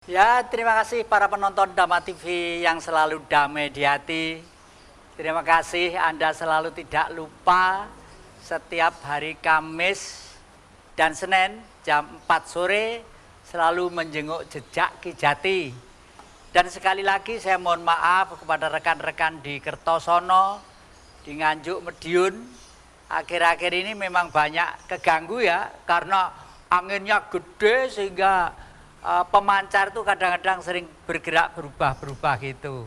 Ya, terima kasih para penonton Dhamma TV yang selalu damai di hati. Terima kasih Anda selalu tidak lupa setiap hari Kamis dan Senin jam 4 sore selalu menjenguk jejak Ki Jati. Dan sekali lagi saya mohon maaf kepada rekan-rekan di Kertosono, di Nganjuk, Mediun. Akhir-akhir ini memang banyak keganggu ya, karena anginnya gede sehingga pemancar itu kadang-kadang sering bergerak berubah-berubah gitu.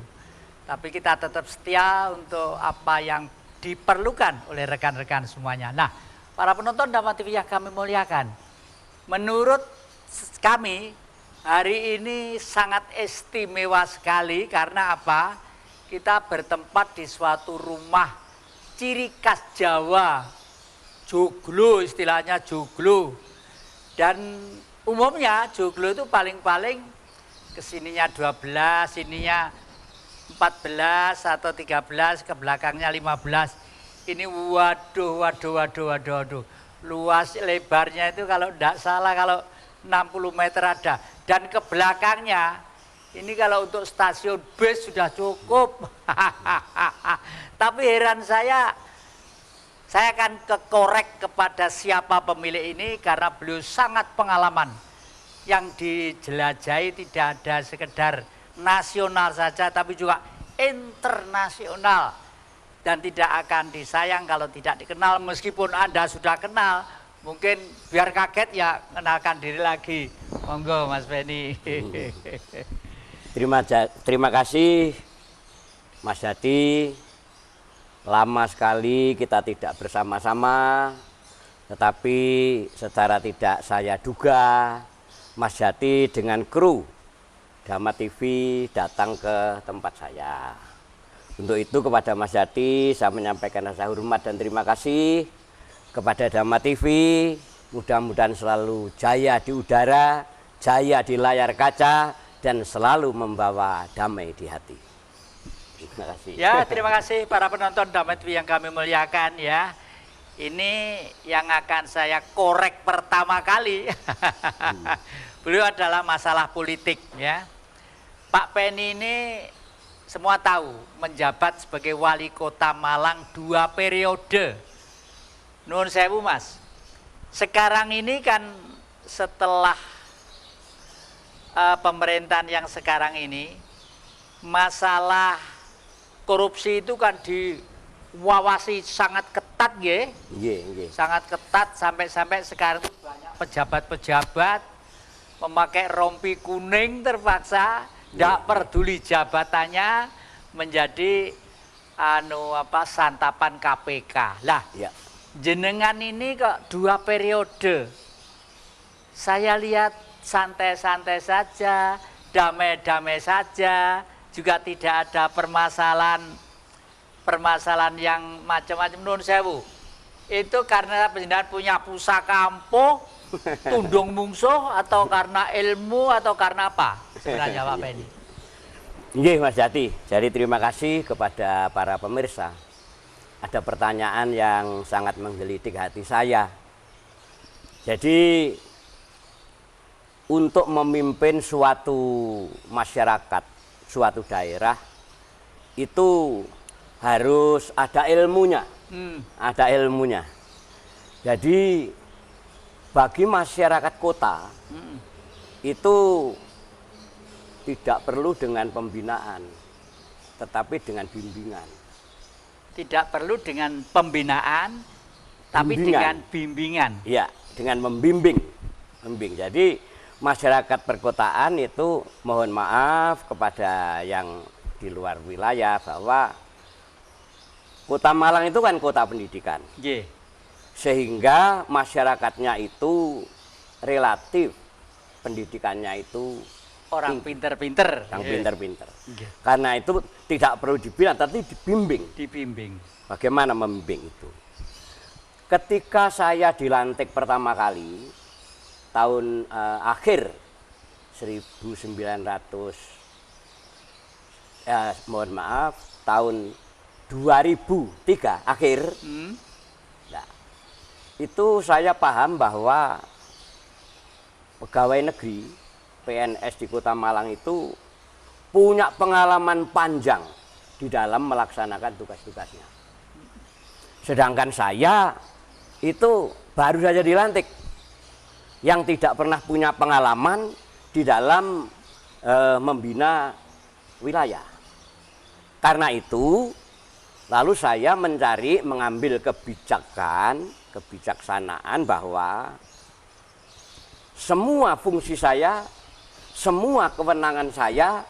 Tapi kita tetap setia untuk apa yang diperlukan oleh rekan-rekan semuanya. Nah, para penonton Dhamma TV yang kami muliakan, menurut kami hari ini sangat istimewa sekali karena apa? Kita bertempat di suatu rumah ciri khas Jawa, joglo, istilahnya joglo. Dan umumnya joglo itu paling-paling kesininya 12, sininya 14 atau 13, ke belakangnya 15. Ini waduh, luas lebarnya itu kalau tidak salah kalau 60 meter ada. Dan ke belakangnya ini kalau untuk stasiun bis sudah cukup. Tapi heran saya akan kekorek kepada siapa pemilik ini karena beliau sangat pengalaman. Yang dijelajahi tidak ada sekedar nasional saja tapi juga internasional. Dan tidak akan disayang kalau tidak dikenal, meskipun Anda sudah kenal. Mungkin biar kaget ya kenalkan diri lagi. Monggo Mas Beni. Terima kasih Mas Jati. Lama sekali kita tidak bersama-sama, tetapi secara tidak saya duga Mas Jati dengan kru Dhamma TV datang ke tempat saya. Untuk itu kepada Mas Jati saya menyampaikan rasa hormat dan terima kasih kepada Dhamma TV. Mudah-mudahan selalu jaya di udara, jaya di layar kaca, dan selalu membawa damai di hati. Terima kasih. Ya, terima kasih para penonton Dhamma TV yang kami muliakan ya. Ini yang akan saya korek pertama kali. Beliau adalah masalah politik ya. Pak Penny ini semua tahu menjabat sebagai wali kota Malang 2 periode. Nuwun sewu Mas. Sekarang ini kan setelah pemerintahan yang sekarang ini, masalah korupsi itu kan diwawasi sangat ketat ya. Sangat ketat sampai sekarang itu banyak pejabat-pejabat memakai rompi kuning terpaksa, tidak peduli jabatannya, menjadi santapan KPK. Lah, jenengan ini kok 2 periode. Saya lihat santai-santai saja, damai-damai saja, juga tidak ada permasalahan yang macam-macam. Nuwun sewu. Itu karena penjenengan punya pusaka ampuh, tundung mungsuh, atau karena ilmu, atau karena apa sebenarnya Pak Penny? Nggih Mas Jati, jadi terima kasih kepada para pemirsa. Ada pertanyaan yang sangat menggelitik hati saya. Jadi untuk memimpin suatu masyarakat, suatu daerah, itu harus ada ilmunya. Ada ilmunya. Jadi bagi masyarakat kota itu tidak perlu dengan pembinaan, tetapi dengan bimbingan. Tidak perlu dengan pembinaan, tapi dengan bimbingan. Ya, dengan membimbing. Jadi masyarakat perkotaan itu mohon maaf kepada yang di luar wilayah bahwa Kota Malang itu kan kota pendidikan. Sehingga masyarakatnya itu relatif pendidikannya itu orang pinter-pinter. Orang pinter-pinter. Karena itu tidak perlu dibina, tapi dibimbing. Bagaimana membimbing itu? Ketika saya dilantik pertama kali, tahun akhir 1900, mohon maaf, tahun 2003 akhir, nah, itu saya paham bahwa pegawai negeri PNS di Kota Malang itu punya pengalaman panjang di dalam melaksanakan tugas-tugasnya. Sedangkan saya itu baru saja dilantik, yang tidak pernah punya pengalaman di dalam membina wilayah. Karena itu, lalu saya mengambil kebijaksanaan bahwa semua fungsi saya, semua kewenangan saya,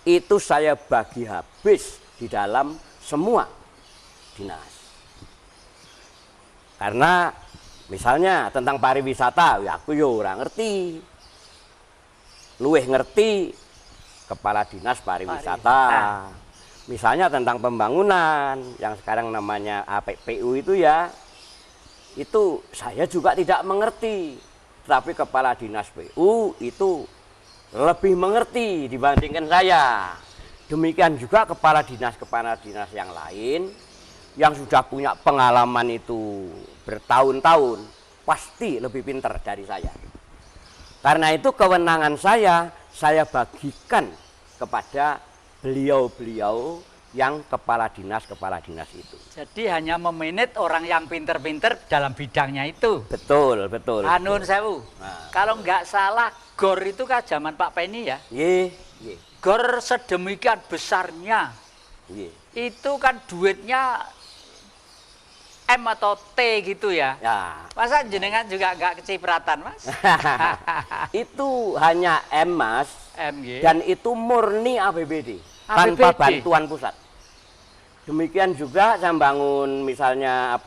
itu saya bagi habis di dalam semua dinas. Karena misalnya tentang pariwisata, ya aku yo ora ngerti. Luweh ngerti kepala dinas pariwisata. Misalnya tentang pembangunan yang sekarang namanya APPU itu ya, itu saya juga tidak mengerti. Tapi kepala dinas PU itu lebih mengerti dibandingkan saya. Demikian juga kepala dinas yang lain yang sudah punya pengalaman itu bertahun-tahun pasti lebih pintar dari saya. Karena itu kewenangan saya bagikan kepada beliau-beliau yang kepala dinas itu. Jadi hanya memanage orang yang pinter-pinter dalam bidangnya itu. Betul, betul. Anun sewu. Nah, kalau nggak salah GOR itu kan zaman Pak Penny ya. Iya. GOR sedemikian besarnya. Itu kan duitnya M atau T gitu ya. Masa jenengan juga nggak kecipratan, Mas? Itu hanya M, Mas. Dan itu murni APBD. Tanpa bantuan pusat. Demikian juga saya bangun misalnya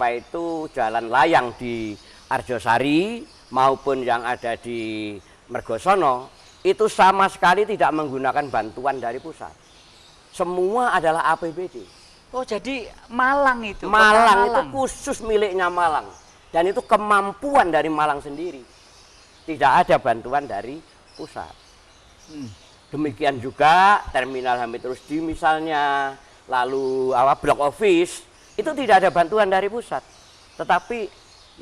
jalan layang di Arjosari maupun yang ada di Mergosono, itu sama sekali tidak menggunakan bantuan dari pusat. Semua adalah APBD. Oh, jadi Malang itu? Malang itu khusus miliknya Malang. Dan itu kemampuan dari Malang sendiri. Tidak ada bantuan dari pusat. Demikian juga terminal Hamid Rusdi misalnya, lalu Blok Office, itu tidak ada bantuan dari pusat, tetapi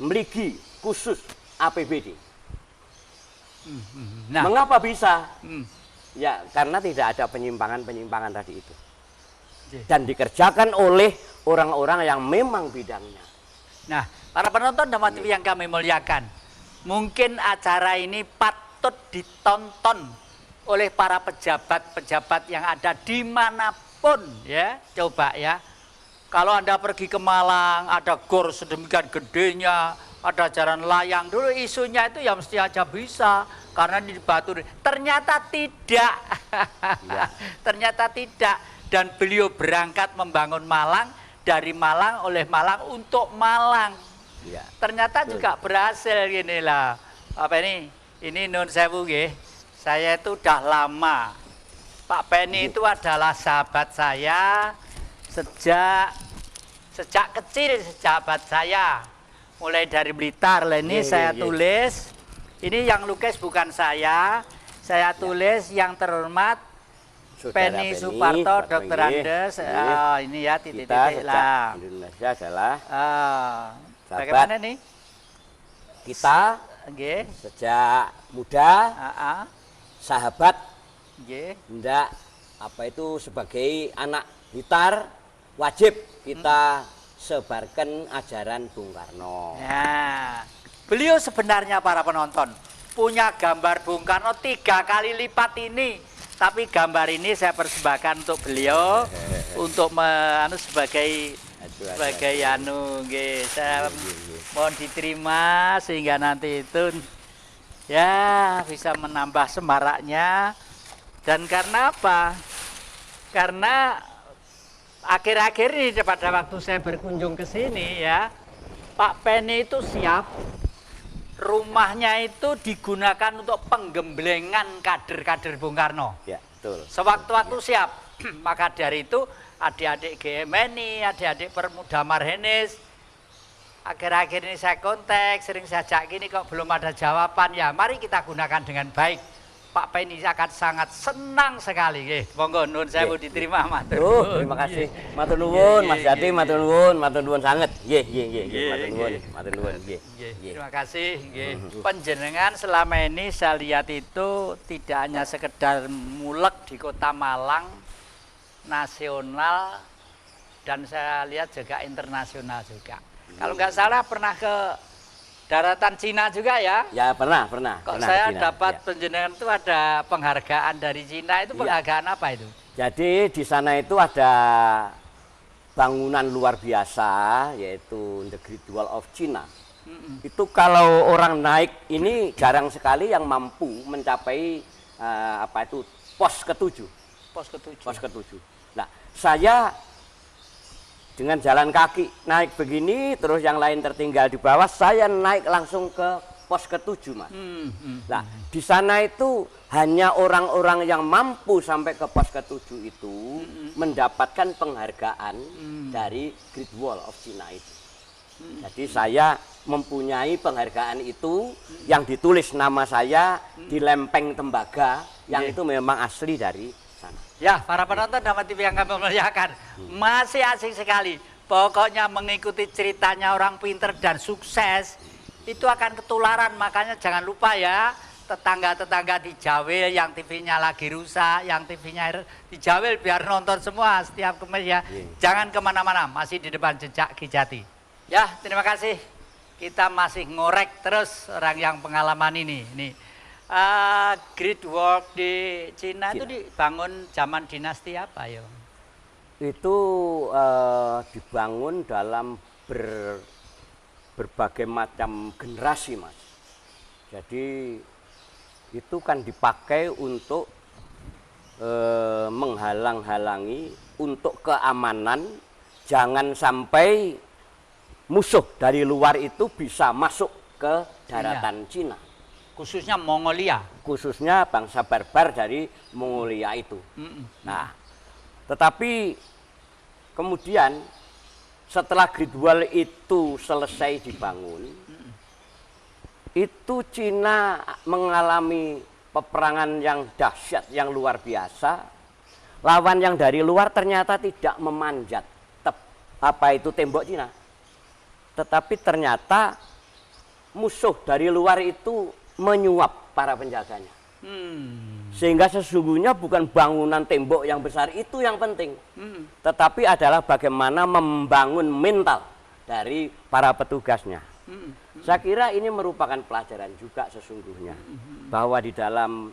meligi khusus APBD. Nah, mengapa bisa? Ya, karena tidak ada penyimpangan tadi itu. Dan dikerjakan oleh orang-orang yang memang bidangnya. Nah, para penonton Dhamma TV yang kami muliakan, mungkin acara ini patut ditonton oleh para pejabat-pejabat yang ada dimanapun ya. Coba ya, kalau Anda pergi ke Malang, ada GOR sedemikian gedenya, ada jalan layang, dulu isunya itu ya mesti aja bisa karena di Batu. Ternyata tidak. Ternyata tidak. Dan beliau berangkat membangun Malang, dari Malang, oleh Malang, untuk Malang. Ternyata juga berhasil gini lah. Ini nun sewu nggih. Saya itu udah lama. Pak Penny itu adalah sahabat saya sejak kecil, sahabat saya. Mulai dari Blitar lah ini saya tulis. Ini yang lukis bukan saya tulis yang terhormat Penny Suparto, Dr. Andes. Ini ya titik-titik lah. Indonesia adalah bagaimana nih? Kita sejak muda sahabat, hendak sebagai anak Blitar wajib kita sebarkan ajaran Bung Karno. Ya, beliau sebenarnya para penonton punya gambar Bung Karno 3 kali lipat ini, tapi gambar ini saya persembahkan untuk beliau untuk sebagai saya mohon diterima sehingga nanti itu ya bisa menambah semaraknya. Dan karena apa? Karena akhir-akhir ini pada waktu saya berkunjung ke sini ya, Pak Penny itu siap rumahnya itu digunakan untuk penggemblengan kader-kader Bung Karno. Ya, betul. Sewaktu-waktu siap. Maka dari itu adik-adik GMNI, adik-adik Permuda Marhenis, akhir-akhir ini saya kontak, sering saya ajak gini kok belum ada jawaban. Ya mari kita gunakan dengan baik. Pak Penny akan sangat senang sekali. Monggo nun saya mau diterima matur. Terima kasih. Matur nuwun Mas Jati, matur nuwun sanget. Nggih, matur nuwun. Terima kasih. Panjenengan selama ini saya lihat itu tidak hanya sekedar mulek di Kota Malang, nasional, dan saya lihat juga internasional juga. Kalau nggak salah pernah ke daratan Cina juga ya? Ya pernah. Kok saya dapat penjenengan itu ada penghargaan dari Cina, itu penghargaan apa itu? Jadi di sana itu ada bangunan luar biasa, yaitu The Great Wall of China. Itu kalau orang naik ini jarang sekali yang mampu mencapai pos ketujuh. Pos ketujuh. Nah, saya dengan jalan kaki naik begini, terus yang lain tertinggal di bawah, saya naik langsung ke pos ketujuh, Mas. Nah, di sana itu hanya orang-orang yang mampu sampai ke pos ketujuh itu mendapatkan penghargaan dari Great Wall of China itu. Jadi saya mempunyai penghargaan itu yang ditulis nama saya di lempeng tembaga, yang itu memang asli dari sana. Ya, para penonton Dhamma TV yang kami muliakan, masih asik sekali. Pokoknya mengikuti ceritanya orang pinter dan sukses itu akan ketularan. Makanya jangan lupa ya, tetangga-tetangga dijawil yang TV-nya lagi rusak, yang TV-nya dijawil biar nonton semua setiap Kamis ya. Jangan kemana-mana, masih di depan Jejak Ki Jati. Ya, terima kasih. Kita masih ngorek terus orang yang pengalaman ini. Great Wall di Cina itu dibangun zaman dinasti apa ya? Itu dibangun dalam berbagai macam generasi, Mas. Jadi itu kan dipakai untuk menghalang-halangi, untuk keamanan, jangan sampai musuh dari luar itu bisa masuk ke daratan Cina. Khususnya Mongolia. Khususnya bangsa barbar dari Mongolia itu. Nah, tetapi kemudian setelah Great Wall itu selesai dibangun, itu Cina mengalami peperangan yang dahsyat, yang luar biasa. Lawan yang dari luar ternyata tidak memanjat tembok Cina. Tetapi ternyata musuh dari luar itu menyuap para penjaganya. Sehingga sesungguhnya bukan bangunan tembok yang besar itu yang penting, tetapi adalah bagaimana membangun mental dari para petugasnya. Saya kira ini merupakan pelajaran juga sesungguhnya, bahwa di dalam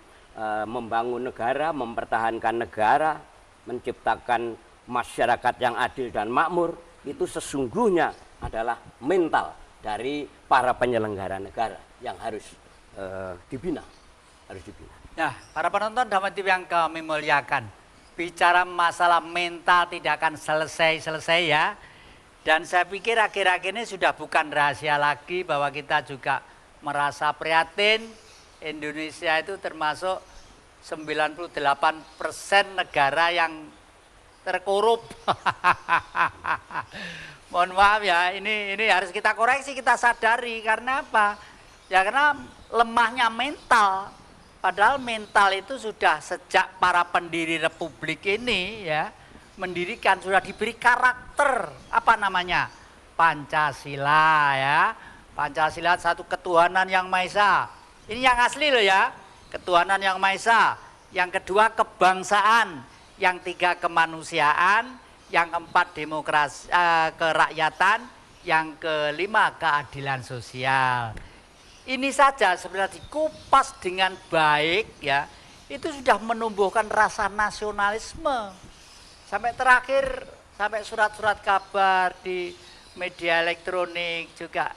membangun negara, mempertahankan negara, menciptakan masyarakat yang adil dan makmur, itu sesungguhnya adalah mental dari para penyelenggara negara yang harus dibina. Nah, para penonton Dhamma TV yang kami muliakan, bicara masalah mental tidak akan selesai ya. Dan saya pikir akhir-akhir ini sudah bukan rahasia lagi bahwa kita juga merasa prihatin. Indonesia itu termasuk 98% negara yang terkorup. Mohon maaf ya, ini harus kita koreksi, kita sadari. Karena apa? Ya karena lemahnya mental. Padahal mental itu sudah sejak para pendiri republik ini ya mendirikan, sudah diberi karakter apa namanya? Pancasila ya. Pancasila satu ketuhanan yang Maha Esa. Ini yang asli loh ya. Ketuhanan yang Maha Esa. Yang kedua kebangsaan, yang tiga kemanusiaan, yang keempat demokrasi, kerakyatan, yang kelima keadilan sosial. Ini saja sebenarnya dikupas dengan baik ya, itu sudah menumbuhkan rasa nasionalisme. Sampai terakhir, sampai surat-surat kabar di media elektronik juga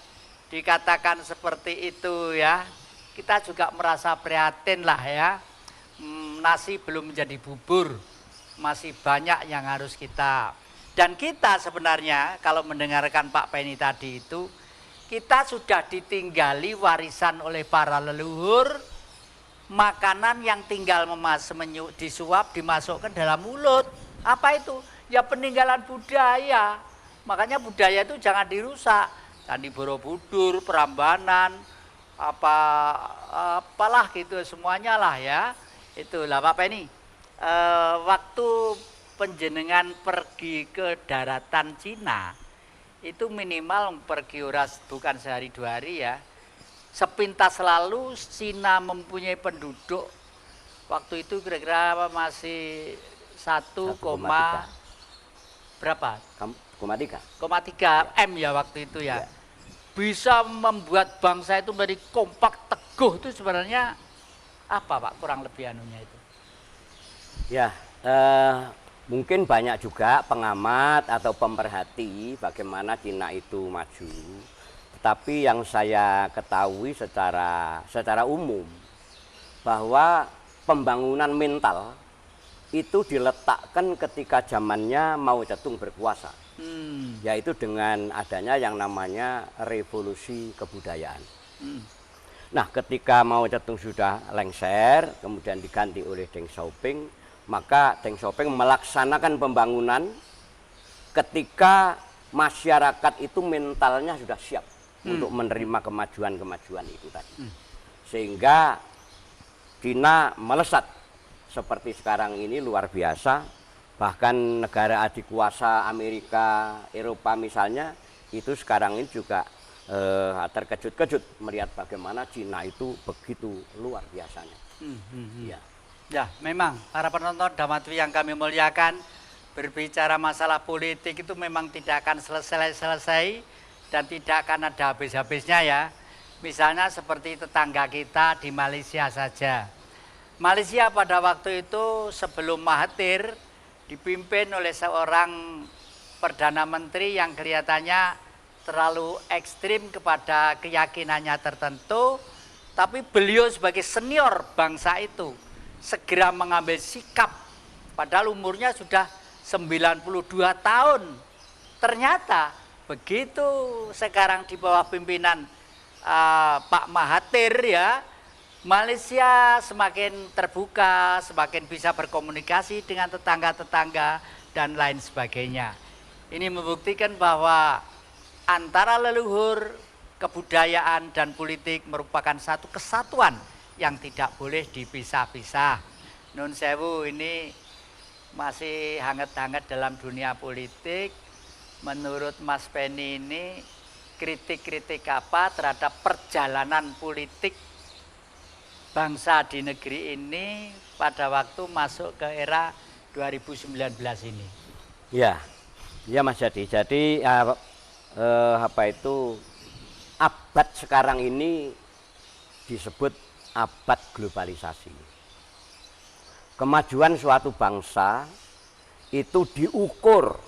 dikatakan seperti itu ya. Kita juga merasa prihatin lah ya, nasi belum menjadi bubur, masih banyak yang harus kita. Dan kita sebenarnya kalau mendengarkan Pak Penny tadi itu, kita sudah ditinggali warisan oleh para leluhur, makanan yang tinggal disuap, dimasukkan dalam mulut. Apa itu? Ya peninggalan budaya. Makanya budaya itu jangan dirusak. Candi Borobudur, Prambanan, apa apalah gitu semuanya lah ya. Itulah Pak Penny. Waktu penjenengan pergi ke daratan Cina itu minimal pergi bukan sehari 2 hari ya. Sepintas lalu Cina mempunyai penduduk waktu itu kira-kira masih 1, berapa? 1,3 M ya waktu itu ya. Bisa membuat bangsa itu menjadi kompak teguh itu sebenarnya apa Pak kurang lebih anunya itu? Ya, mungkin banyak juga pengamat atau pemerhati bagaimana Cina itu maju. Tetapi yang saya ketahui secara umum bahwa pembangunan mental itu diletakkan ketika zamannya Mao Zedong berkuasa. Yaitu dengan adanya yang namanya revolusi kebudayaan. Nah, ketika Mao Zedong sudah lengser, kemudian diganti oleh Deng Xiaoping, maka Deng Xiaoping melaksanakan pembangunan ketika masyarakat itu mentalnya sudah siap untuk menerima kemajuan-kemajuan itu tadi. Sehingga Cina melesat seperti sekarang ini luar biasa. Bahkan negara adik kuasa Amerika, Eropa misalnya, itu sekarang ini juga terkejut-kejut melihat bagaimana Cina itu begitu luar biasanya. Ya. Ya, memang para penonton Dhamma-TV yang kami muliakan, berbicara masalah politik itu memang tidak akan selesai dan tidak akan ada habis-habisnya ya. Misalnya seperti tetangga kita di Malaysia saja. Malaysia pada waktu itu sebelum Mahathir dipimpin oleh seorang Perdana Menteri yang kelihatannya terlalu ekstrim kepada keyakinannya tertentu, tapi beliau sebagai senior bangsa itu segera mengambil sikap, padahal umurnya sudah 92 tahun. Ternyata begitu sekarang di bawah pimpinan Pak Mahathir ya, Malaysia semakin terbuka, semakin bisa berkomunikasi dengan tetangga-tetangga dan lain sebagainya. Ini membuktikan bahwa antara leluhur, kebudayaan dan politik merupakan satu kesatuan yang tidak boleh dipisah-pisah. Nun sewu, ini masih hangat-hangat dalam dunia politik. Menurut Mas Penny ini kritik-kritik apa terhadap perjalanan politik bangsa di negeri ini pada waktu masuk ke era 2019 ini? Ya, ya Mas Jadi. Jadi abad sekarang ini disebut abad globalisasi. Kemajuan suatu bangsa itu diukur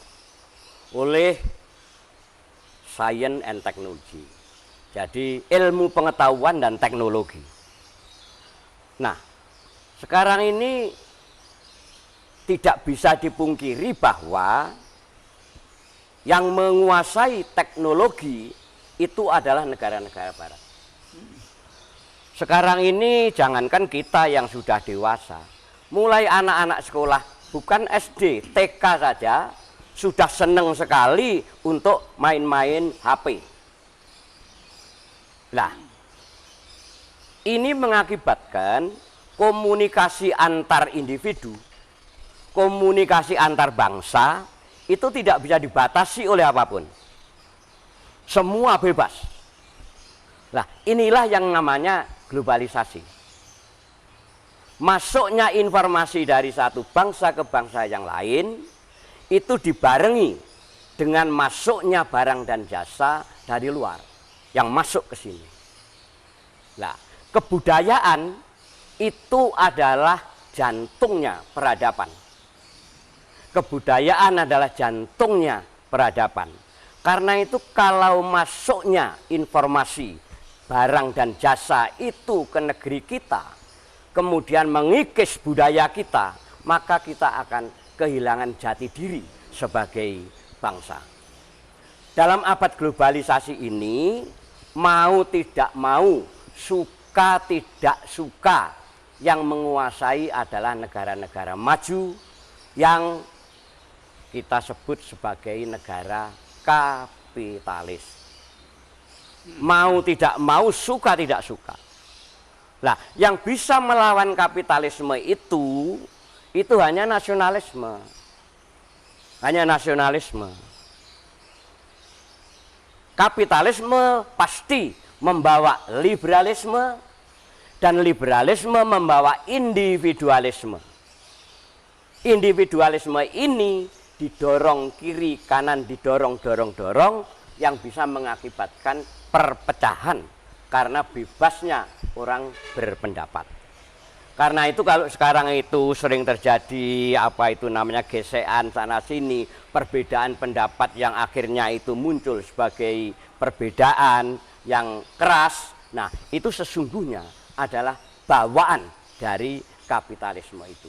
oleh science and technology. Jadi ilmu pengetahuan dan teknologi. Nah, sekarang ini tidak bisa dipungkiri bahwa yang menguasai teknologi itu adalah negara-negara barat. Sekarang ini jangankan kita yang sudah dewasa, mulai anak-anak sekolah, bukan SD, TK saja, sudah senang sekali untuk main-main HP. Nah, ini mengakibatkan komunikasi antar individu, komunikasi antar bangsa, itu tidak bisa dibatasi oleh apapun. Semua bebas. Nah, inilah yang namanya globalisasi. Masuknya informasi dari satu bangsa ke bangsa yang lain, itu dibarengi dengan masuknya barang dan jasa dari luar yang masuk ke sini. Nah, kebudayaan itu adalah jantungnya peradaban. Kebudayaan adalah jantungnya peradaban. Karena itu kalau masuknya informasi, barang dan jasa itu ke negeri kita, kemudian mengikis budaya kita, maka kita akan kehilangan jati diri sebagai bangsa. Dalam abad globalisasi ini, mau tidak mau, suka tidak suka, yang menguasai adalah negara-negara maju yang kita sebut sebagai negara kapitalis. Mau tidak mau, suka tidak suka. Nah, yang bisa melawan kapitalisme itu hanya nasionalisme. Hanya nasionalisme. Kapitalisme pasti membawa liberalisme, dan liberalisme membawa individualisme. Individualisme ini didorong kiri kanan, didorong yang bisa mengakibatkan perpecahan karena bebasnya orang berpendapat. Karena itu kalau sekarang itu sering terjadi apa itu namanya gesekan sana sini, perbedaan pendapat yang akhirnya itu muncul sebagai perbedaan yang keras. Nah, itu sesungguhnya adalah bawaan dari kapitalisme itu.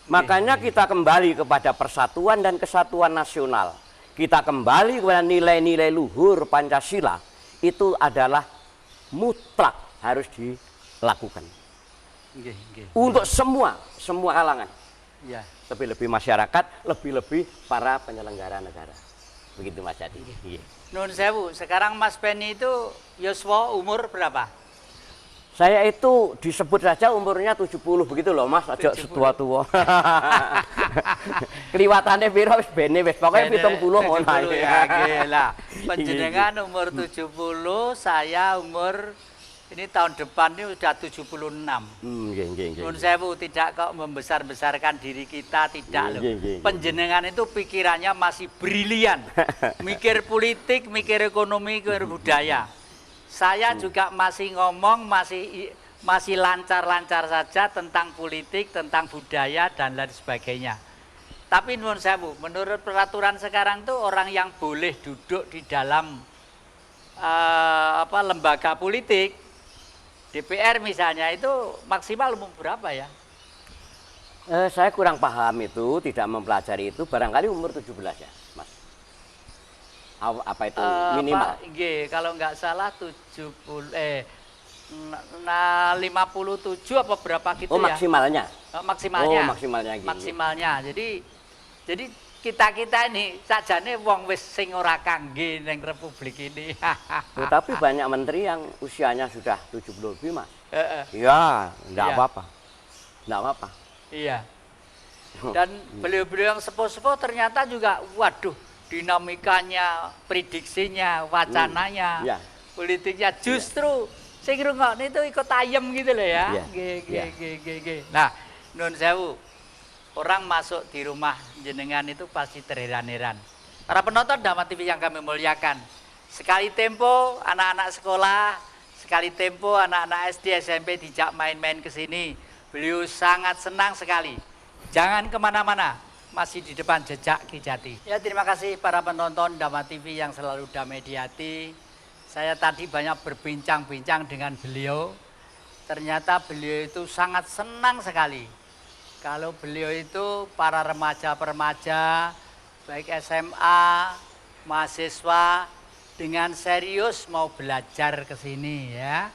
Makanya kita kembali kepada persatuan dan kesatuan nasional. Kita kembali kepada nilai-nilai luhur Pancasila. Itu adalah mutlak harus dilakukan. Untuk semua kalangan. Ya. Lebih-lebih masyarakat, lebih-lebih para penyelenggara negara. Begitu Mas Adi. Nun sewu, sekarang Mas Penny itu yuswa umur berapa? Saya itu disebut saja umurnya 70 begitu loh Mas, aja setua-tua. Keliwatannya piro wis bene wis pokoke 70 ngono ya. Gila. Panjenengan umur 70, saya umur ini tahun depan ini sudah 76. Nun sewu, tidak kok membesar-besarkan diri kita, tidak loh. Panjenengan itu pikirannya masih brilian. Mikir politik, mikir ekonomi, mikir budaya. Saya juga masih ngomong, masih lancar-lancar saja tentang politik, tentang budaya, dan lain sebagainya. Tapi nun sewu, menurut peraturan sekarang tuh orang yang boleh duduk di dalam lembaga politik, DPR misalnya, itu maksimal umur berapa ya? Saya kurang paham itu, tidak mempelajari itu, barangkali umur 17 ya Mas. Apa itu minimal? Kalau nggak salah 57 apa berapa gitu ya? Maksimalnya? Maksimalnya. Maksimalnya gitu. Maksimalnya. Jadi kita ini sajane wong wis sing ora kangge ning republik ini. Tapi banyak menteri yang usianya sudah 70 lebih Mas. Iya, enggak apa-apa. Enggak apa-apa. Iya. Dan beliau-beliau yang sepuh-sepuh ternyata juga waduh, dinamikanya, prediksinya, wacananya, politiknya justru sing ngrungokne itu ikut ayem gitu loh ya. Nah, nun sewu. Orang masuk di rumah jenengan itu pasti terheran-heran. Para penonton Dhamma TV yang kami muliakan, sekali tempo anak-anak sekolah, sekali tempo anak-anak SD, SMP dijak main-main ke sini. Beliau sangat senang sekali. Jangan kemana-mana, masih di depan jejak Ki Jati. Ya, terima kasih para penonton Dhamma TV yang selalu damai di hati. Saya tadi banyak berbincang-bincang dengan beliau. Ternyata beliau itu sangat senang sekali kalau beliau itu para remaja-remaja, baik SMA, mahasiswa, dengan serius mau belajar ke sini ya.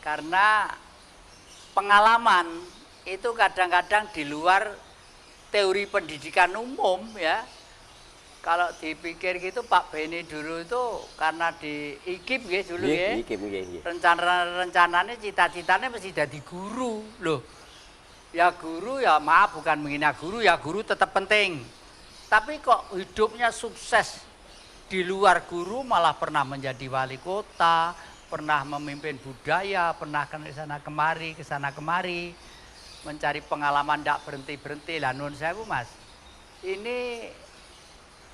Karena pengalaman itu kadang-kadang di luar teori pendidikan umum ya. Kalau dipikir gitu Pak Beni dulu itu karena di IKIP ya dulu ya. Rencananya cita-citanya mesti jadi guru loh. Ya guru ya maaf bukan menghina guru, ya guru tetap penting. Tapi kok hidupnya sukses di luar guru, malah pernah menjadi wali kota, pernah memimpin budaya, pernah ke sana kemari, mencari pengalaman tidak berhenti-berhenti. Lah nun sewu Mas, ini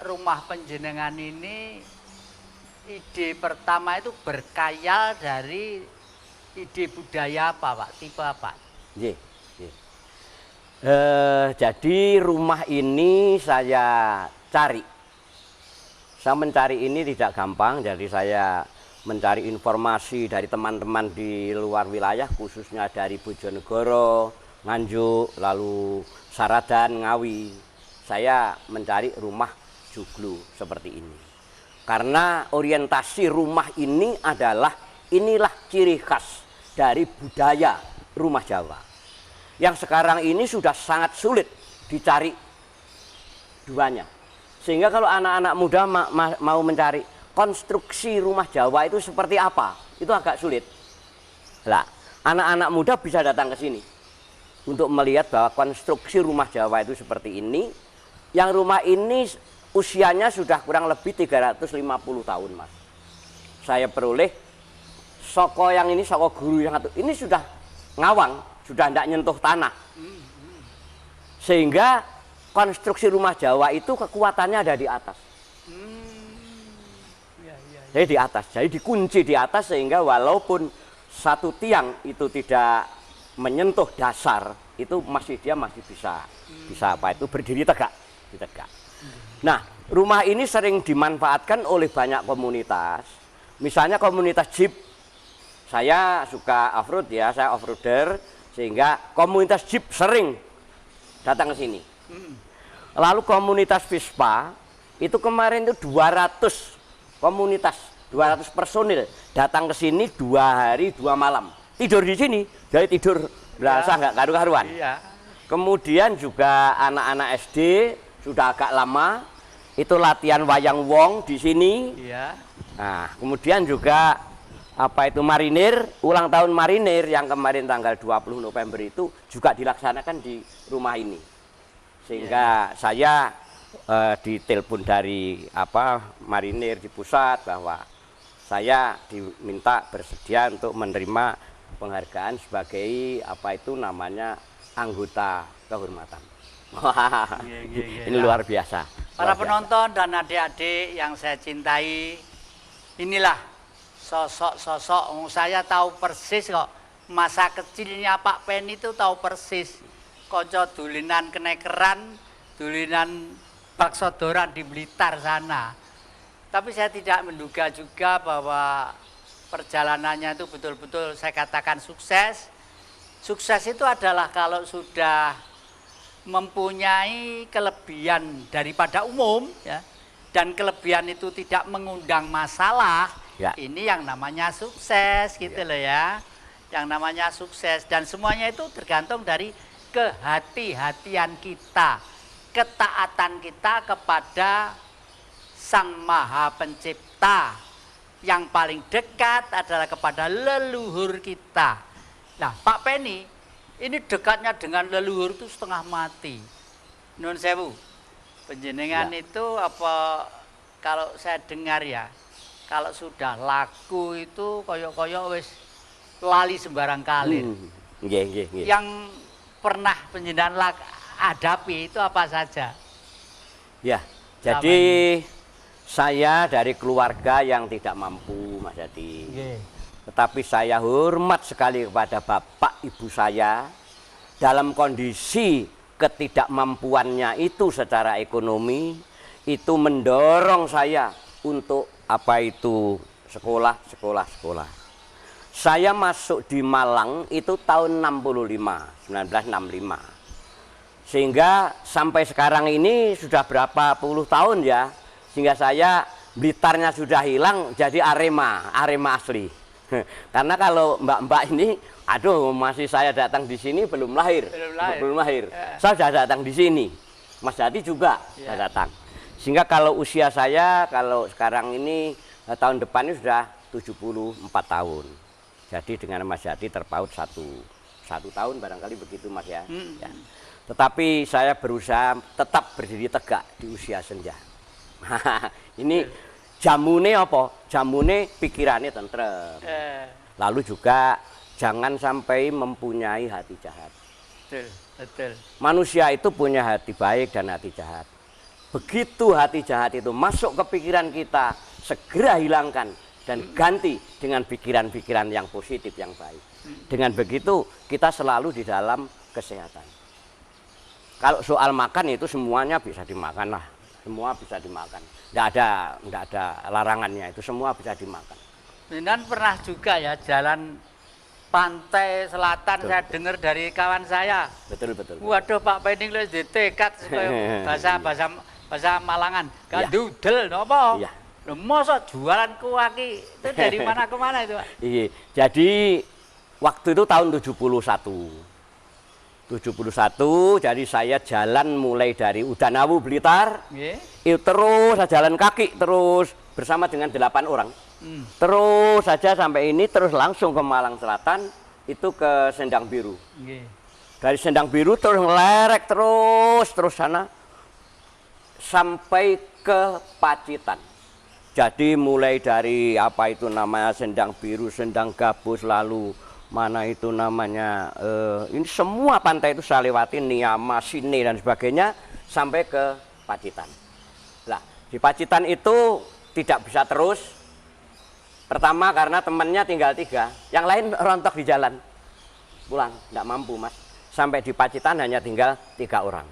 rumah penjenengan ini ide pertama itu berkayal dari ide budaya apa Pak? Tipe apa? Jadi rumah ini saya cari. Saya mencari ini tidak gampang, jadi saya mencari informasi dari teman-teman di luar wilayah, khususnya dari Bojonegoro, Nganjuk, lalu Saradan, Ngawi. Saya mencari rumah joglo seperti ini. Karena orientasi rumah ini adalah inilah ciri khas dari budaya rumah Jawa. Yang sekarang ini sudah sangat sulit dicari duanya. Sehingga kalau anak-anak muda mau mencari, konstruksi rumah Jawa itu seperti apa, itu agak sulit. Lah, anak-anak muda bisa datang ke sini untuk melihat bahwa konstruksi rumah Jawa itu seperti ini. Yang rumah ini usianya sudah kurang lebih 350 tahun, Mas. Saya peroleh soko yang ini, soko guru yang satu ini sudah ngawang, sudah tidak nyentuh tanah. Sehingga konstruksi rumah Jawa itu kekuatannya ada di atas. Jadi di atas, jadi dikunci di atas sehingga walaupun satu tiang itu tidak menyentuh dasar, itu dia masih bisa apa itu berdiri tegak, ditegak. Nah, rumah ini sering dimanfaatkan oleh banyak komunitas. Misalnya komunitas Jeep. Saya suka off-road ya, saya off-roader, sehingga komunitas Jeep sering datang ke sini. Lalu komunitas Vespa itu kemarin itu 200 komunitas, 200 personil datang ke sini 2 hari 2 malam. Tidur di sini, jadi tidur berasa nggak karu-karuan. Iya. Kemudian juga anak-anak SD sudah agak lama itu latihan wayang wong di sini. Iya. Nah, kemudian juga apa itu marinir, ulang tahun marinir yang kemarin tanggal 20 November itu juga dilaksanakan di rumah ini. Sehingga saya ditelepon dari marinir di pusat bahwa saya diminta bersedia untuk menerima penghargaan sebagai anggota kehormatan. Ini luar biasa. Para penonton dan adik-adik yang saya cintai, inilah sosok-sosok. Saya tahu persis kok masa kecilnya Pak Penny itu tahu persis. Konco dulinan kenekeran, dulinan bakso doran di Blitar sana. Tapi saya tidak menduga juga bahwa perjalanannya itu betul-betul saya katakan sukses. Sukses itu adalah kalau sudah mempunyai kelebihan daripada umum, ya, dan kelebihan itu tidak mengundang masalah, ya. Ini yang namanya sukses gitu loh ya. Yang namanya sukses, dan semuanya itu tergantung dari kehati-hatian kita, ketaatan kita kepada Sang Maha Pencipta. Yang paling dekat adalah kepada leluhur kita. Nah, Pak Penny ini dekatnya dengan leluhur itu setengah mati. Nun sewu, penjenengan ya. Itu kalau saya dengar ya, kalau sudah laku itu koyok-koyok wis lali sembarang kalir. Yang pernah penjenengan hadapi itu apa saja? Ya, jadi saya dari keluarga yang tidak mampu, Mas Yadi. Tetapi saya hormat sekali kepada bapak ibu saya dalam kondisi ketidakmampuannya itu secara ekonomi, itu mendorong saya untuk sekolah. Saya masuk di Malang itu tahun 1965. Sehingga sampai sekarang ini sudah berapa puluh tahun ya, sehingga saya Blitarnya sudah hilang jadi Arema asli. Karena kalau mbak-mbak ini, masih saya datang di sini belum lahir. Saya sudah datang di sini. Mas Yadi juga sudah datang. Sehingga kalau usia saya, kalau sekarang ini tahun depan ini sudah 74 tahun. Jadi dengan Mas Yadi terpaut satu tahun barangkali begitu Mas ya. Ya. Tetapi saya berusaha tetap berdiri tegak di usia senja. Ini jamune apa? Jamune pikirannya tentrem. Lalu juga jangan sampai mempunyai hati jahat. Betul. Manusia itu punya hati baik dan hati jahat. Begitu hati jahat itu masuk ke pikiran kita, segera hilangkan dan ganti dengan pikiran-pikiran yang positif, yang baik. Dengan begitu kita selalu di dalam kesehatan. Kalau soal makan itu semuanya bisa dimakan lah. Semua bisa dimakan, tidak ada larangannya, itu semua bisa dimakan. Dan pernah juga ya jalan pantai selatan, saya dengar dari kawan saya. Betul. Waduh Pak Penny lu ditekad bahasa Malangan, gak dudel nopo. Iya. Masa jualan kuaki itu dari mana ke mana itu Pak? Iya. Jadi waktu itu tahun 71. 71, jadi saya jalan mulai dari Udanawu Blitar, itu terus saya jalan kaki terus bersama dengan 8 orang. Terus saja sampai ini, terus langsung ke Malang Selatan, itu ke Sendang Biru. Dari Sendang Biru terus ngelerek terus sana sampai ke Pacitan. Jadi mulai dari apa itu namanya Sendang Biru, Sendang Gabus, lalu mana itu namanya, ini semua pantai itu saya lewati, Niama, Sine dan sebagainya sampai ke Pacitan. Nah, di Pacitan itu tidak bisa terus. Pertama karena temannya tinggal 3, yang lain rontok di jalan. Pulang, tidak mampu Mas. Sampai di Pacitan hanya tinggal 3 orang.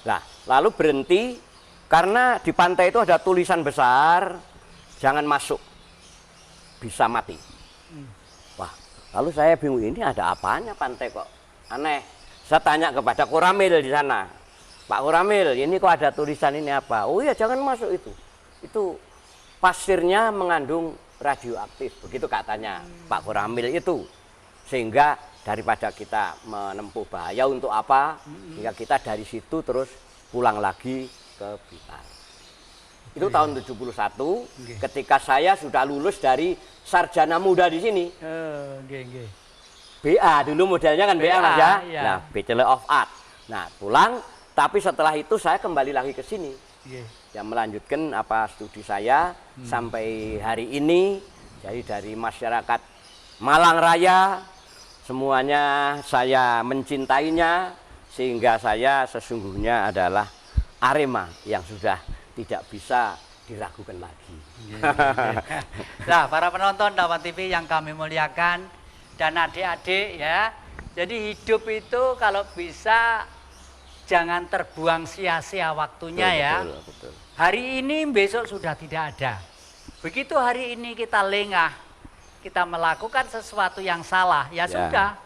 Nah, lalu berhenti karena di pantai itu ada tulisan besar, jangan masuk, bisa mati. Wah, lalu saya bingung, ini ada apanya pantai kok aneh. Saya tanya kepada Koramil di sana, Pak Koramil, ini kok ada tulisan ini apa? Oh iya, jangan masuk itu. Itu pasirnya mengandung radioaktif, begitu katanya Pak Koramil itu. Sehingga daripada kita menempuh bahaya untuk apa, hingga kita dari situ terus pulang lagi ke Blitar. Itu tahun 71, ketika saya sudah lulus dari sarjana muda di sini. BA dulu modelnya kan BA Mas ya. Nah, Bachelor of Art. Nah, pulang, tapi setelah itu saya kembali lagi ke sini. Ya, melanjutkan apa studi saya sampai hari ini. Jadi dari masyarakat Malang Raya, semuanya saya mencintainya, sehingga saya sesungguhnya adalah Arema yang sudah tidak bisa diragukan lagi. Nah, para penonton Dawan TV yang kami muliakan dan adik-adik ya, jadi hidup itu kalau bisa jangan terbuang sia-sia waktunya ya. Betul. Hari ini besok sudah tidak ada. Begitu hari ini kita lengah, kita melakukan sesuatu yang salah, ya sudah.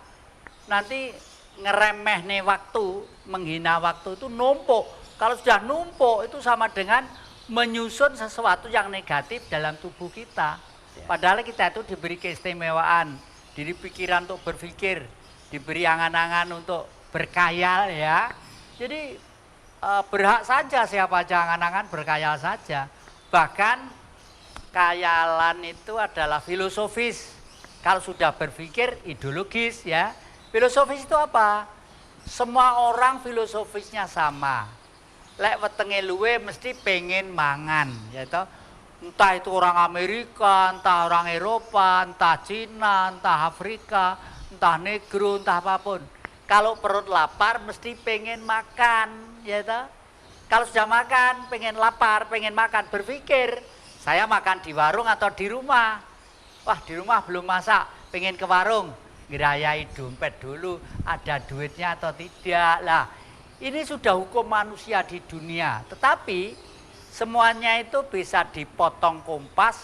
Nanti ngeremeh nih waktu, menghina waktu itu numpuk. Kalau sudah numpuk itu sama dengan menyusun sesuatu yang negatif dalam tubuh kita. Padahal kita itu diberi keistimewaan, diberi pikiran untuk berpikir, diberi angan-angan untuk berkhayal ya. Jadi berhak saja siapa aja angan-angan berkhayal saja. Bahkan khayalan itu adalah filosofis. Kalau sudah berpikir ideologis ya. Filosofis itu apa? Semua orang filosofisnya sama. Lek wetenge luwe mesti pengen mangan, ya toh. Entah itu orang Amerika, entah orang Eropa, entah Cina, entah Afrika, entah negro, entah apapun. Kalau perut lapar mesti pengen makan, ya toh. Kalau sudah makan, pengen lapar, pengen makan, berpikir, saya makan di warung atau di rumah. Wah, di rumah belum masak, pengen ke warung, ngerayai dompet dulu, ada duitnya atau tidak lah. Ini sudah hukum manusia di dunia, tetapi semuanya itu bisa dipotong kompas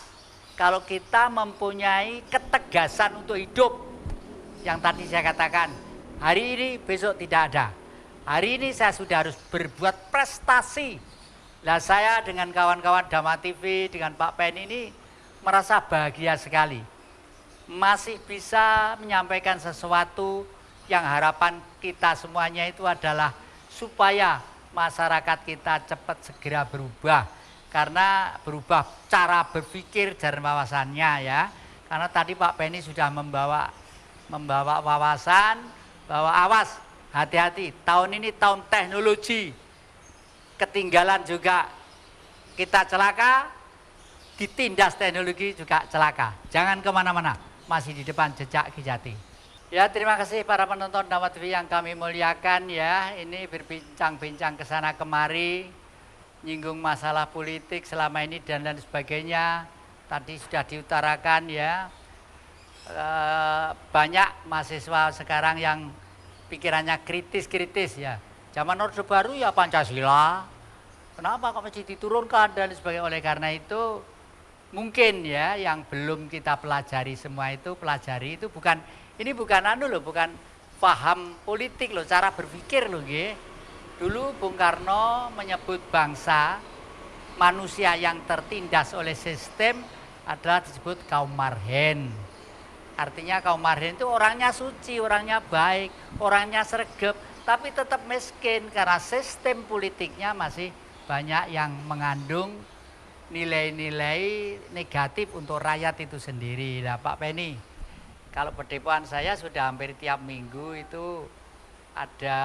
kalau kita mempunyai ketegasan untuk hidup. Yang tadi saya katakan, hari ini besok tidak ada. Hari ini saya sudah harus berbuat prestasi. Nah, saya dengan kawan-kawan Dama TV, dengan Pak Pen ini merasa bahagia sekali. Masih bisa menyampaikan sesuatu yang harapan kita semuanya itu adalah supaya masyarakat kita cepat segera berubah. Karena berubah cara berpikir dan wawasannya ya. Karena tadi Pak Penny sudah membawa wawasan bahwa awas, hati-hati, tahun ini tahun teknologi. Ketinggalan juga kita celaka, ditindas teknologi juga celaka. Jangan kemana-mana, masih di depan jejak Kijati. Ya, terima kasih para penonton Dama TV yang kami muliakan ya. Ini berbincang-bincang ke sana kemari, nyinggung masalah politik selama ini dan lain sebagainya. Tadi sudah diutarakan ya. Banyak mahasiswa sekarang yang pikirannya kritis-kritis ya. Zaman Orde Baru ya Pancasila. Kenapa kok mesti diturunkan dan sebagainya. Oleh karena itu mungkin ya yang belum kita pelajari semua itu, pelajari itu bukan, ini bukan bukan paham politik loh, cara berpikir loh nggih. Dulu Bung Karno menyebut bangsa manusia yang tertindas oleh sistem adalah disebut kaum marhen. Artinya kaum marhen itu orangnya suci, orangnya baik, orangnya sregep, tapi tetap miskin karena sistem politiknya masih banyak yang mengandung nilai-nilai negatif untuk rakyat itu sendiri. Nah, Pak Penny, kalau perdepoan saya sudah hampir tiap minggu itu ada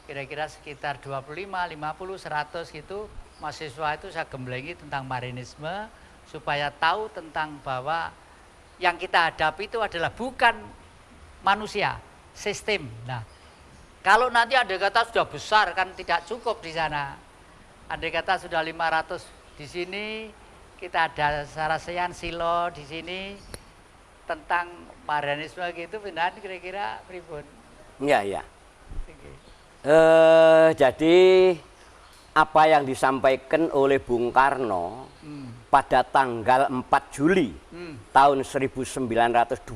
kira-kira sekitar 25, 50, 100 gitu mahasiswa itu saya gemblengi tentang marinisme supaya tahu tentang bahwa yang kita hadapi itu adalah bukan manusia, sistem. Nah, kalau nanti andai kata sudah besar kan tidak cukup di sana. Andai kata sudah 500 di sini, kita ada Sarasean Silo di sini tentang marinisme gitu, benar kira-kira pripun? Iya. Jadi apa yang disampaikan oleh Bung Karno pada tanggal 4 Juli tahun 1927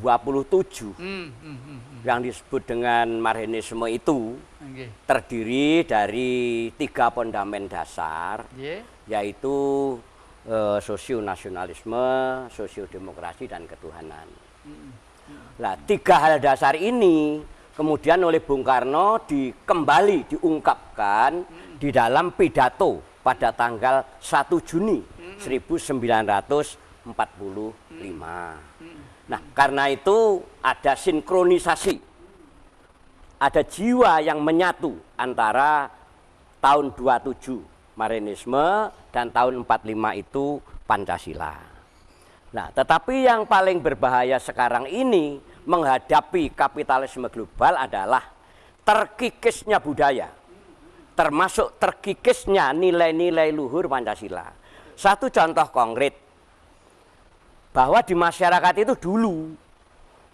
yang disebut dengan Marhenisme itu terdiri dari 3 fondamen dasar, yaitu sosionasionalisme, sosiodemokrasi, dan ketuhanan. Nah, 3 hal dasar ini kemudian oleh Bung Karno kembali diungkapkan di dalam pidato pada tanggal 1 Juni 1945. Nah, karena itu ada sinkronisasi, ada jiwa yang menyatu antara tahun 27 Marhenisme dan tahun 45 itu Pancasila. Nah, tetapi yang paling berbahaya sekarang ini menghadapi kapitalisme global adalah terkikisnya budaya, termasuk terkikisnya nilai-nilai luhur Pancasila. Satu contoh konkret, bahwa di masyarakat itu dulu,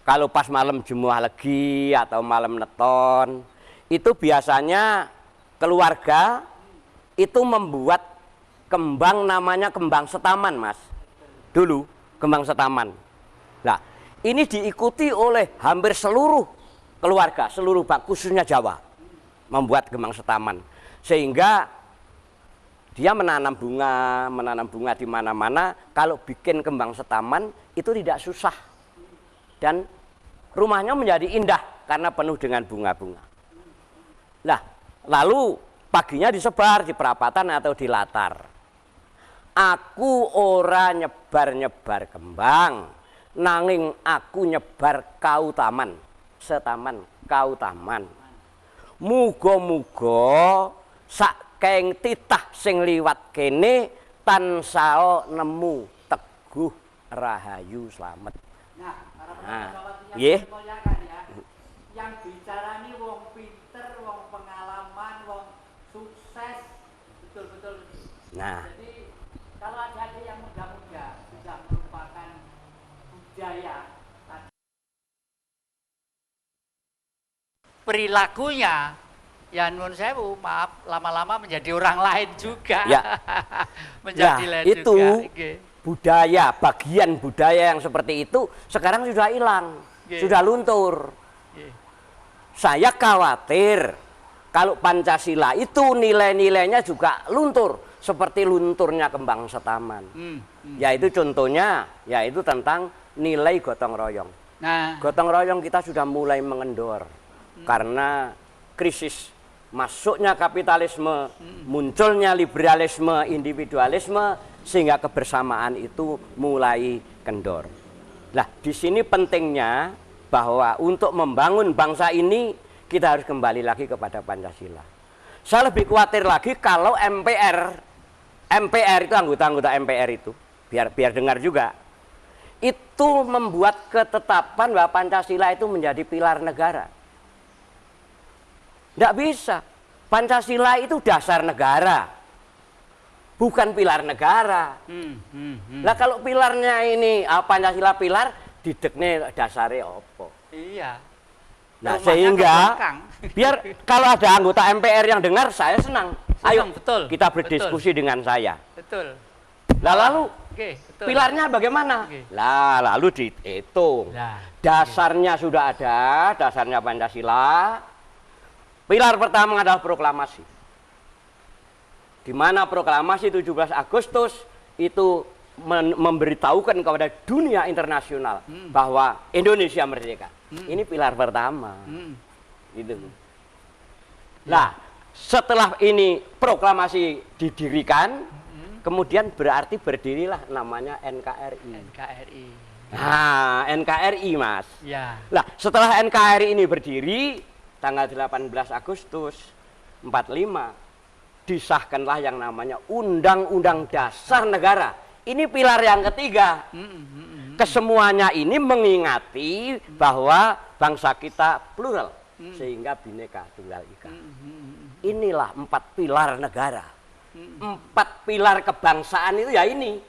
kalau pas malam Jumat Legi atau malam Neton, itu biasanya keluarga itu membuat kembang namanya kembang setaman, Mas. Dulu, kembang setaman. Nah, ini diikuti oleh hampir seluruh keluarga, seluruh khususnya Jawa, membuat kembang setaman. Sehingga dia menanam bunga di mana-mana. Kalau bikin kembang setaman itu tidak susah. Dan rumahnya menjadi indah karena penuh dengan bunga-bunga. Nah, lalu paginya disebar di perapatan atau di latar. Aku ora nyebar-nyebar kembang, nanging aku nyebar kautaman. Setaman, kautaman. Muga-muga saking titah sing liwat kene tansao nemu teguh rahayu slamet. Nah, para penonton nggih. ya. Yang bicara nih wong pinter, wong pengalaman, wong sukses, betul-betul. Nah, jadi kalau ada yang muda-muda sudah merupakan budaya, perilakunya ya nun sewu, maaf, lama-lama menjadi orang lain juga. Ya. Menjadi lain itu juga. Okay. Budaya, bagian budaya yang seperti itu sekarang sudah hilang, sudah luntur. Saya khawatir kalau Pancasila itu nilai-nilainya juga luntur, seperti lunturnya kembang setaman. Yaitu contohnya, yaitu tentang nilai gotong royong. Nah, Gotong royong kita sudah mulai mengendor karena krisis. Masuknya kapitalisme, munculnya liberalisme, individualisme, sehingga kebersamaan itu mulai kendor. Nah, di sini pentingnya bahwa untuk membangun bangsa ini kita harus kembali lagi kepada Pancasila. Saya lebih khawatir lagi kalau MPR itu anggota-anggota MPR itu, biar dengar juga, itu membuat ketetapan bahwa Pancasila itu menjadi pilar negara. Tidak bisa. Pancasila itu dasar negara, bukan pilar negara. Nah, kalau pilarnya ini Pancasila pilar, didekne dasarnya apa? iya. Nah, Rumahnya sehingga kebelakang. biar kalau ada anggota MPR yang dengar, saya senang. Ayo, betul, kita berdiskusi dengan saya. Betul. Lah lalu Betul. pilarnya bagaimana? Lah lalu dihitung. Nah, dasarnya sudah ada, dasarnya Pancasila. Pilar pertama adalah proklamasi. Di mana proklamasi 17 Agustus itu memberitahukan kepada dunia internasional bahwa Indonesia merdeka. Ini pilar pertama. Gitu. Nah, setelah ini proklamasi didirikan, kemudian berarti berdirilah namanya NKRI. NKRI. Nah, NKRI, Mas. Ya. Nah, setelah NKRI ini berdiri, tanggal 18 Agustus 45, disahkanlah yang namanya Undang-Undang Dasar Negara. Ini pilar yang ketiga. Kesemuanya ini mengingati bahwa bangsa kita plural, sehingga Bhinneka Tunggal Ika. Inilah 4 pilar negara. 4 pilar kebangsaan itu ya ini.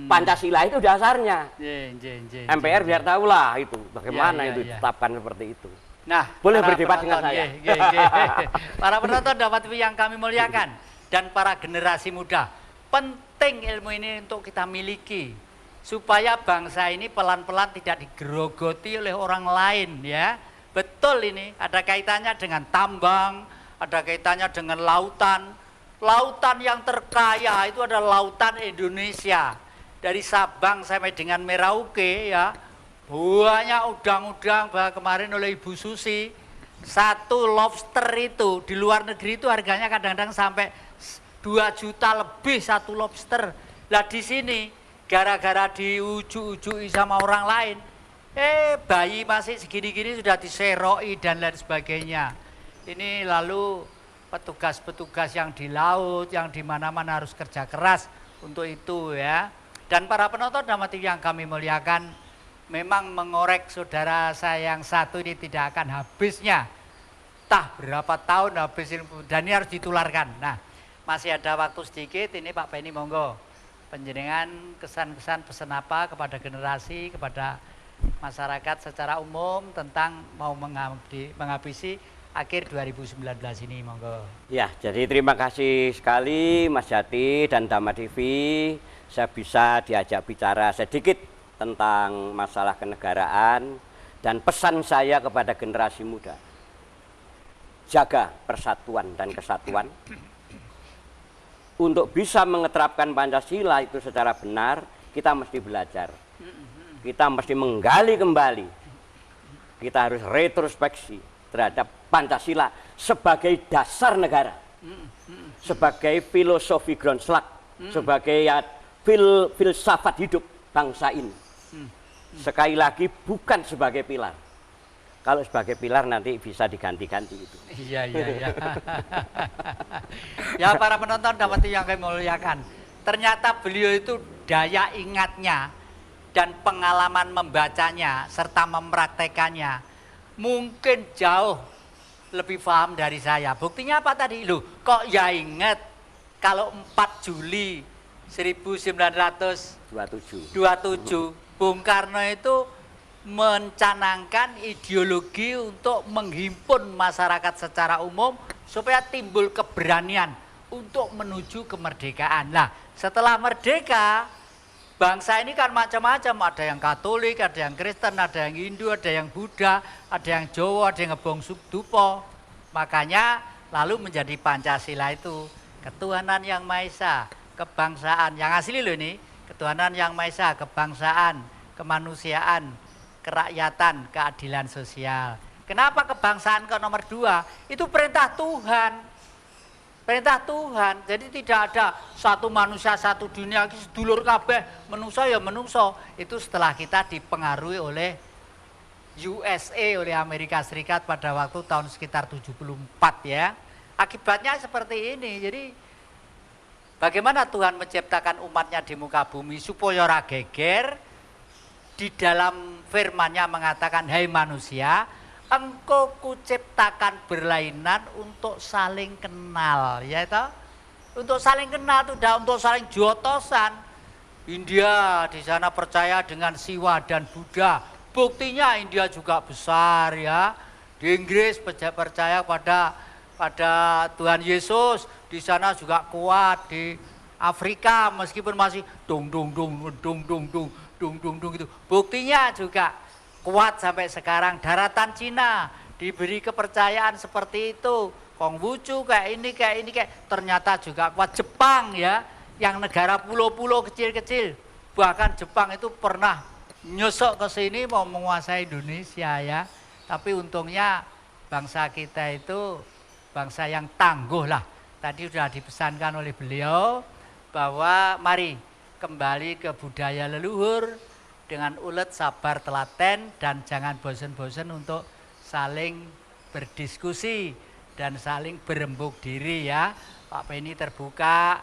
Pancasila itu dasarnya. MPR biar tahulah itu bagaimana itu ditetapkan seperti itu. Nah, boleh berdebat dengan saya. Para penonton dapat yang kami muliakan dan para generasi muda, penting ilmu ini untuk kita miliki supaya bangsa ini pelan-pelan tidak digerogoti oleh orang lain, ya. Betul, ini ada kaitannya dengan tambang, ada kaitannya dengan lautan. Lautan yang terkaya itu adalah lautan Indonesia. Dari Sabang sampai dengan Merauke, ya. Banyak udang-udang, bahkan kemarin oleh Ibu Susi, 1 lobster itu di luar negeri itu harganya kadang-kadang sampai 2 juta lebih 1 lobster. Lah di sini gara-gara diuju-ujui sama orang lain, bayi masih segini-gini sudah diseroi dan lain sebagainya. Ini lalu petugas-petugas yang di laut, yang di mana-mana harus kerja keras untuk itu, ya. Dan para penonton dan yang kami muliakan, memang mengorek saudara saya yang satu ini tidak akan habisnya. Tah berapa tahun habis ini, dan ini harus ditularkan. Nah, masih ada waktu sedikit, ini Pak Penny monggo. Penjenengan kesan-kesan pesan apa kepada generasi, kepada masyarakat secara umum tentang mau menghabisi akhir 2019 ini, monggo. Ya, jadi terima kasih sekali Mas Jati dan Dhamma TV. Saya bisa diajak bicara sedikit tentang masalah kenegaraan dan pesan saya kepada generasi muda. Jaga persatuan dan kesatuan. Untuk bisa mengeterapkan Pancasila itu secara benar, kita mesti belajar. Kita mesti menggali kembali. Kita harus retrospeksi terhadap Pancasila sebagai dasar negara. Sebagai filosofi Groundslag, sebagai filsafat hidup bangsa ini. Sekali lagi bukan sebagai pilar. Kalau sebagai pilar nanti bisa diganti-ganti itu. Iya. Ya, para penonton dapat yang kami muliakan, ternyata beliau itu daya ingatnya dan pengalaman membacanya serta mempraktekannya mungkin jauh lebih paham dari saya. Buktinya apa tadi? Loh, kok ya ingat kalau 4 Juli 1927 Bung Karno itu mencanangkan ideologi untuk menghimpun masyarakat secara umum supaya timbul keberanian untuk menuju kemerdekaan. Nah, setelah merdeka, bangsa ini kan macam-macam, ada yang Katolik, ada yang Kristen, ada yang Hindu, ada yang Buddha, ada yang Jawa, ada yang Ngebong Dupo. Makanya lalu menjadi Pancasila itu ketuhanan yang Maha Esa, kebangsaan yang asli loh ini, ketuhanan yang Maha Esa, kebangsaan, kemanusiaan, kerakyatan, keadilan sosial. Kenapa kebangsaan ke nomor 2? Itu perintah Tuhan. Perintah Tuhan. Jadi tidak ada satu manusia satu dunia, sedulur kabeh, menungso ya menungso. Itu setelah kita dipengaruhi oleh USA, oleh Amerika Serikat pada waktu tahun sekitar 74, ya. Akibatnya seperti ini. Jadi bagaimana Tuhan menciptakan umatnya di muka bumi supaya ora geger. Di dalam firman-Nya mengatakan, "Hai manusia, engkau kuciptakan berlainan untuk saling kenal," ya itu. Untuk saling kenal, tidak untuk saling jotosan. India di sana percaya dengan Siwa dan Buddha. Buktinya India juga besar, ya. Di Inggris percaya pada Tuhan Yesus. Di sana juga kuat. Di Afrika meskipun masih dung gitu. Buktinya juga kuat sampai sekarang. Daratan Cina diberi kepercayaan seperti itu. Konghucu kayak ini. Ternyata juga kuat. Jepang, ya, yang negara pulau-pulau kecil-kecil. Bahkan Jepang itu pernah nyosok ke sini mau menguasai Indonesia ya. Tapi untungnya bangsa kita itu bangsa yang tangguh lah. Tadi sudah dipesankan oleh beliau bahwa mari kembali ke budaya leluhur dengan ulet, sabar, telaten, dan jangan bosan-bosan untuk saling berdiskusi dan saling berembuk diri ya. Pak Penny terbuka,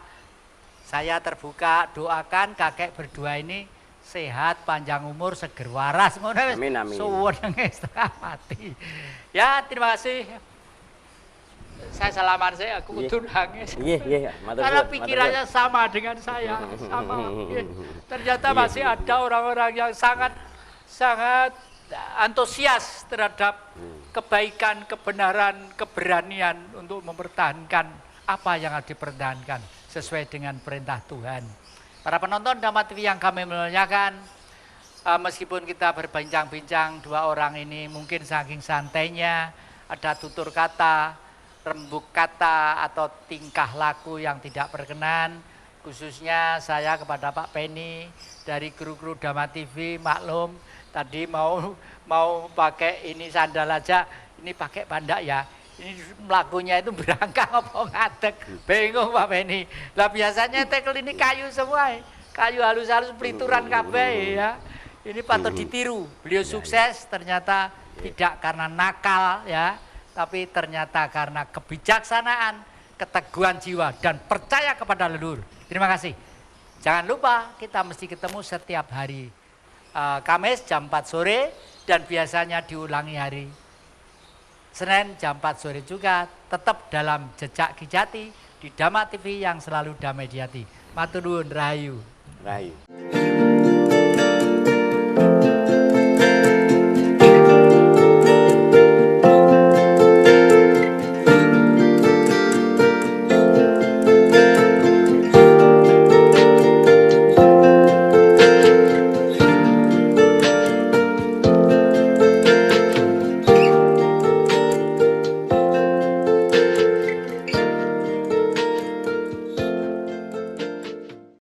saya terbuka, doakan kakek berdua ini sehat, panjang umur, seger waras. Amin, amin. Suwun setengah mati. Ya, terima kasih. Saya salaman saya, aku kudu nangis. Iya. Karena pikirannya sama dengan saya, sama. Ternyata masih ada orang-orang yang sangat antusias terhadap kebaikan, kebenaran, keberanian untuk mempertahankan apa yang harus dipertahankan sesuai dengan perintah Tuhan. Para penonton Dhamma TV yang kami muliakan, meskipun kita berbincang-bincang dua orang ini mungkin saking santainya, ada tutur kata, rembuk kata atau tingkah laku yang tidak berkenan, khususnya saya kepada Pak Penny dari kru-kru Dhamma TV, maklum tadi mau pakai ini sandal aja, ini pakai bandak ya, ini melakunya itu berangkang apa ngadeg, bingung Pak Penny. Lah biasanya tekel ini kayu semua, kayu halus-halus pelituran kabeh ya, ini patut ditiru. Beliau sukses ternyata tidak karena nakal ya, tapi ternyata karena kebijaksanaan, keteguhan jiwa, dan percaya kepada leluhur. Terima kasih. Jangan lupa kita mesti ketemu setiap hari Kamis jam 4 sore, dan biasanya diulangi hari Senin jam 4 sore juga, tetap dalam jejak Ki Jati di Dhamma TV yang selalu damai di hati. Matur nuwun, rahayu. Rahayu.